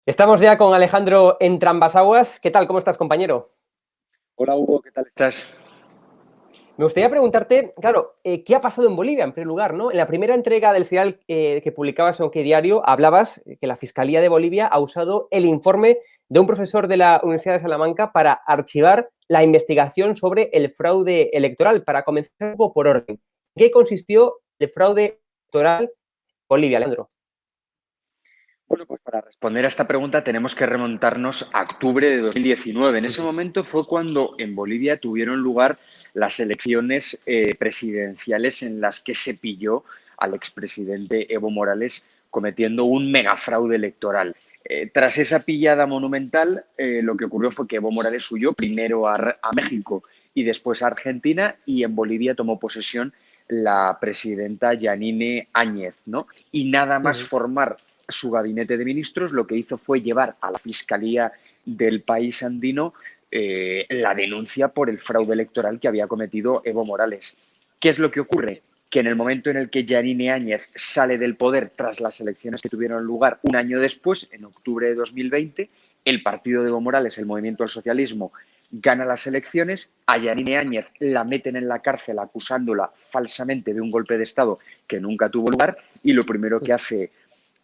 Estamos ya con Alejandro Entrambas-Aguas. ¿Qué tal? ¿Cómo estás, compañero? Hola Hugo, ¿qué tal estás? Me gustaría preguntarte, claro, ¿qué ha pasado en Bolivia, en primer lugar, ¿no? En la primera entrega del serial que publicabas en OK Diario, hablabas que la Fiscalía de Bolivia ha usado el informe de un profesor de la Universidad de Salamanca para archivar la investigación sobre el fraude electoral. Para comenzar un poco por orden, ¿en qué consistió el fraude electoral en Bolivia, Alejandro? Bueno, pues para responder a esta pregunta tenemos que remontarnos a octubre de 2019. En ese momento fue cuando en Bolivia tuvieron lugar las elecciones presidenciales en las que se pilló al expresidente Evo Morales cometiendo un megafraude electoral. Tras esa pillada monumental, lo que ocurrió fue que Evo Morales huyó primero a México y después a Argentina, y en Bolivia tomó posesión la presidenta Yanine Áñez, ¿no? Y nada más formar su gabinete de ministros, lo que hizo fue llevar a la Fiscalía del país andino la denuncia por el fraude electoral que había cometido Evo Morales. ¿Qué es lo que ocurre? Que en el momento en el que Yanine Áñez sale del poder tras las elecciones que tuvieron lugar un año después, en octubre de 2020, el partido de Evo Morales, el Movimiento al Socialismo, gana las elecciones, a Yanine Áñez la meten en la cárcel acusándola falsamente de un golpe de Estado que nunca tuvo lugar, y lo primero que hace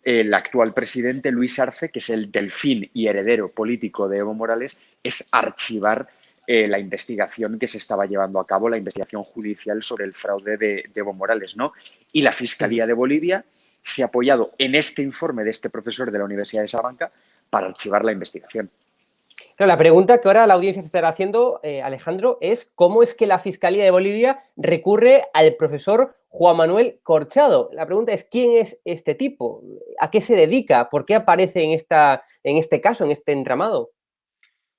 el actual presidente, Luis Arce, que es el delfín y heredero político de Evo Morales, es archivar la investigación que se estaba llevando a cabo, la investigación judicial sobre el fraude de Evo Morales, ¿no? Y la Fiscalía de Bolivia se ha apoyado en este informe de este profesor de la Universidad de Salamanca para archivar la investigación. Claro, la pregunta que ahora la audiencia se estará haciendo, Alejandro, es cómo es que la Fiscalía de Bolivia recurre al profesor Juan Manuel Corchado. La pregunta es, ¿quién es este tipo? ¿A qué se dedica? ¿Por qué aparece en este caso, en este entramado?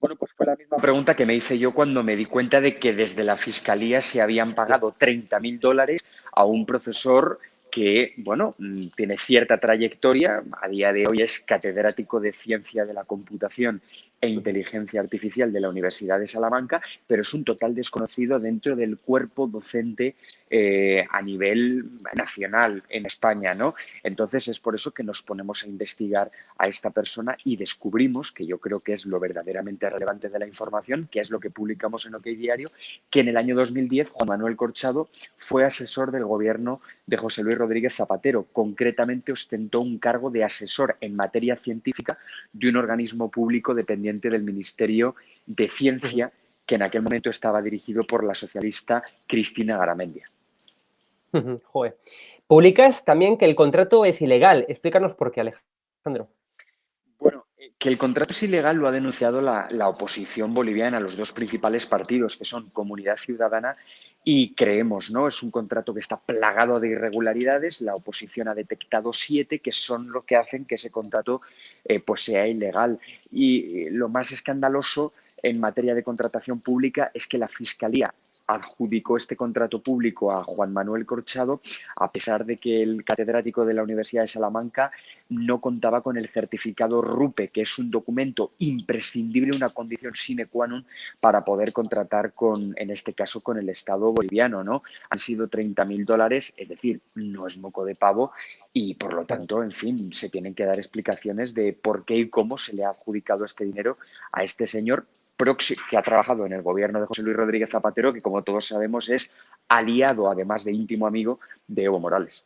Bueno, pues fue la misma pregunta que me hice yo cuando me di cuenta de que desde la Fiscalía se habían pagado $30.000 a un profesor que, bueno, tiene cierta trayectoria. A día de hoy es catedrático de Ciencia de la Computación e Inteligencia Artificial de la Universidad de Salamanca, pero es un total desconocido dentro del cuerpo docente a nivel nacional en España, ¿no? Entonces es por eso que nos ponemos a investigar a esta persona y descubrimos, que yo creo que es lo verdaderamente relevante de la información, que es lo que publicamos en OK Diario, que en el año 2010 Juan Manuel Corchado fue asesor del gobierno de José Luis Rodríguez Zapatero. Concretamente ostentó un cargo de asesor en materia científica de un organismo público dependiente del Ministerio de Ciencia, que en aquel momento estaba dirigido por la socialista Cristina Garamendia. Joder. Publicas también que el contrato es ilegal. Explícanos por qué, Alejandro. Bueno, que el contrato es ilegal lo ha denunciado la oposición boliviana, los dos principales partidos, que son Comunidad Ciudadana y Creemos, ¿no? Es un contrato que está plagado de irregularidades. La oposición ha detectado 7 que son lo que hacen que ese contrato pues sea ilegal. Y lo más escandaloso en materia de contratación pública es que la Fiscalía adjudicó este contrato público a Juan Manuel Corchado, a pesar de que el catedrático de la Universidad de Salamanca no contaba con el certificado RUPE, que es un documento imprescindible, una condición sine qua non para poder contratar con, en este caso, con el Estado boliviano, ¿no? Han sido $30.000, es decir, no es moco de pavo, y por lo Claro. tanto, en fin, se tienen que dar explicaciones de por qué y cómo se le ha adjudicado este dinero a este señor que ha trabajado en el gobierno de José Luis Rodríguez Zapatero, que como todos sabemos es aliado, además de íntimo amigo, de Evo Morales.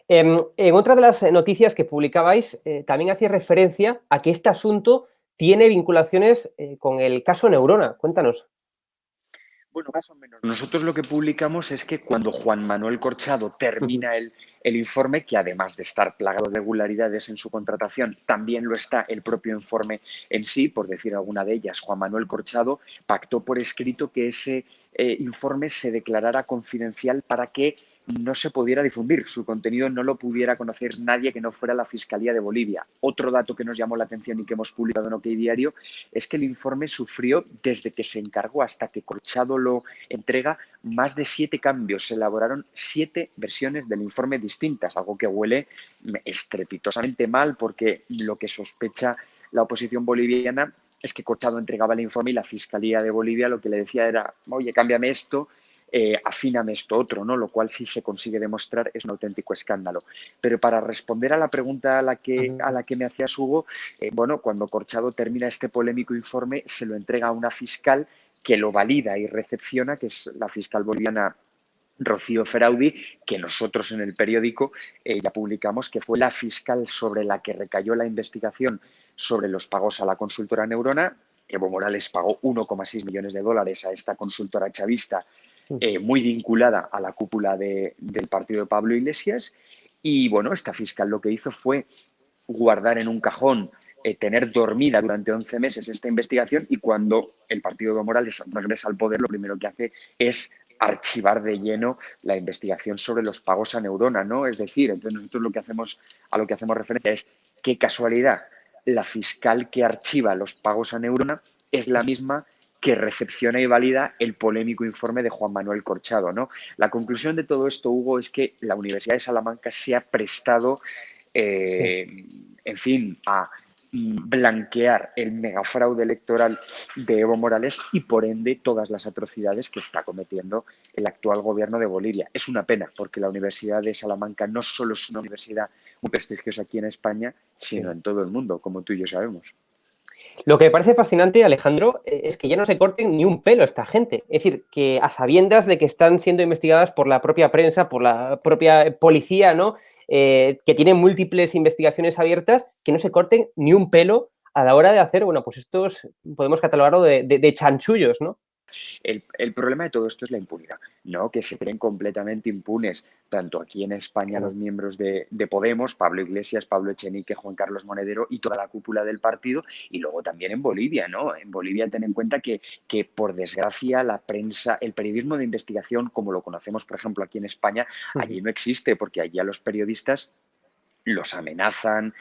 En otra de las noticias que publicabais, también hacía referencia a que este asunto tiene vinculaciones con el caso Neurona. Cuéntanos. Bueno, más o menos. Nosotros lo que publicamos es que cuando Juan Manuel Corchado termina el informe, que además de estar plagado de irregularidades en su contratación, también lo está el propio informe en sí, por decir alguna de ellas, Juan Manuel Corchado pactó por escrito que ese informe se declarara confidencial para que no se pudiera difundir, su contenido no lo pudiera conocer nadie que no fuera la Fiscalía de Bolivia. Otro dato que nos llamó la atención y que hemos publicado en OK Diario es que el informe sufrió, desde que se encargó hasta que Corchado lo entrega, más de 7 cambios. Se elaboraron 7 versiones del informe distintas, algo que huele estrepitosamente mal, porque lo que sospecha la oposición boliviana es que Corchado entregaba el informe y la Fiscalía de Bolivia lo que le decía era, oye, cámbiame esto, afíname esto otro, ¿no? Lo cual, si se consigue demostrar, es un auténtico escándalo. Pero para responder a la pregunta a Ujú. la que me hacías, Hugo, bueno, cuando Corchado termina este polémico informe, se lo entrega a una fiscal que lo valida y recepciona, que es la fiscal boliviana Rocío Feraudi, que nosotros en el periódico ya publicamos que fue la fiscal sobre la que recayó la investigación sobre los pagos a la consultora Neurona. Evo Morales pagó 1,6 millones de dólares a esta consultora chavista, Ujú. muy vinculada a la cúpula del partido de Pablo Iglesias. Y bueno, esta fiscal lo que hizo fue guardar en un cajón, tener dormida durante 11 meses esta investigación, y cuando el partido de Evo Morales regresa al poder, lo primero que hace es archivar de lleno la investigación sobre los pagos a Neurona, ¿no? Es decir, entonces nosotros a lo que hacemos referencia es: qué casualidad, la fiscal que archiva los pagos a Neurona es la misma que recepciona y valida el polémico informe de Juan Manuel Corchado, ¿no? La conclusión de todo esto, Hugo, es que la Universidad de Salamanca se ha prestado, Sí. eh, en fin, a blanquear el megafraude electoral de Evo Morales y, por ende, todas las atrocidades que está cometiendo el actual gobierno de Bolivia. Es una pena, porque la Universidad de Salamanca no solo es una universidad muy prestigiosa aquí en España, sino Sí. en todo el mundo, como tú y yo sabemos. Lo que me parece fascinante, Alejandro, es que ya no se corten ni un pelo esta gente. Es decir, que a sabiendas de que están siendo investigadas por la propia prensa, por la propia policía, ¿no? Que tienen múltiples investigaciones abiertas, que no se corten ni un pelo a la hora de hacer, bueno, pues estos podemos catalogarlo de chanchullos, ¿no? El problema de todo esto es la impunidad, ¿no? Que se creen completamente impunes, tanto aquí en España los Claro. miembros de Podemos, Pablo Iglesias, Pablo Echenique, Juan Carlos Monedero y toda la cúpula del partido, y luego también en Bolivia, ¿no? En Bolivia ten en cuenta que por desgracia la prensa, el periodismo de investigación, como lo conocemos, por ejemplo, aquí en España, allí no existe, porque allí a los periodistas los amenazan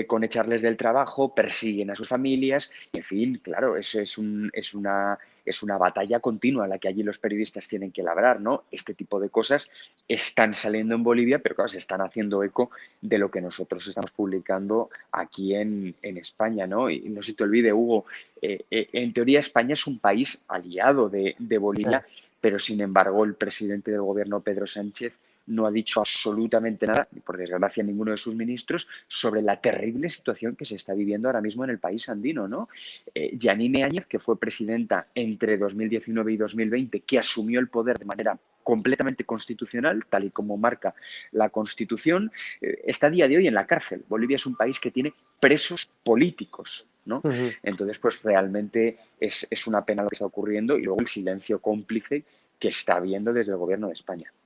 con echarles del trabajo, persiguen a sus familias, y en fin, claro, eso es una batalla continua la que allí los periodistas tienen que labrar, ¿no? Este tipo de cosas están saliendo en Bolivia, pero claro, se están haciendo eco de lo que nosotros estamos publicando aquí en España, ¿no? Y no se te olvide, Hugo, en teoría España es un país aliado de Bolivia, Sí. pero sin embargo el presidente del gobierno, Pedro Sánchez, no ha dicho absolutamente nada, y por desgracia ninguno de sus ministros, sobre la terrible situación que se está viviendo ahora mismo en el país andino, ¿no? Yanine Áñez, que fue presidenta entre 2019 y 2020, que asumió el poder de manera completamente constitucional, tal y como marca la Constitución, está a día de hoy en la cárcel. Bolivia es un país que tiene presos políticos, ¿no? Ujú. Entonces, pues realmente es una pena lo que está ocurriendo, y luego el silencio cómplice que está habiendo desde el gobierno de España.